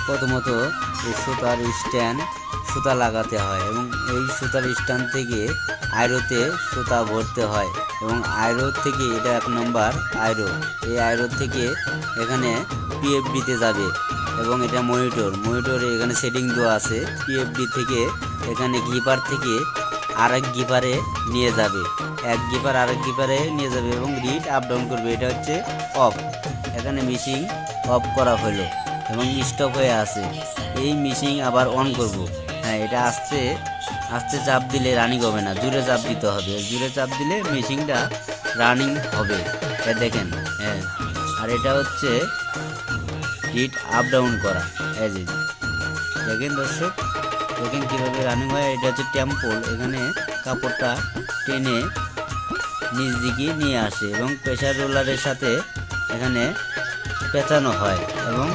প্রথমত এই সুতার স্ট্যান্ড সুতা লাগাতে হয় এবং এই সুতার স্ট্যান্ড থেকে আয়রোতে সুতা ভরতে হয় এবং আয়রো থেকে এটা 1 নম্বর আয়রো, এই আয়রো থেকে এখানে পিএফডিতে যাবে এবং এটা মনিটরে এখানে সেটিং দেওয়া আছে। পিএফডি থেকে এখানে গিপার থেকে আরেক গিপারে নিয়ে যাবে, এক গিপার আরেক গিপারে নিয়ে যাবে এবং রিড আপ ডাউন করবে। এটা হচ্ছে অফ, এখানে মেশিন অফ করা হলো এবং স্টপ হয়ে আছে। এই মেশিন আবার অন করব। হ্যাঁ, এটা আস্তে আস্তে চাপ দিলে রানিং হবে না, জোরে চাপ দিতে হবে, জোরে চাপ দিলে মেশিনটা রানিং হবে। দেখেন, হ্যাঁ, আর এটা হচ্ছে হিট আপ ডাউন করা। এই যে দেখেন দর্শক, দেখেন কীভাবে রানিং হয়। এটা হচ্ছে টেম্পল, এখানে কাপড়টা টেনে নিচ দিকে নিয়ে আসে এবং প্রেসার রোলারের সাথে এখানে পেঁচানো হয় এবং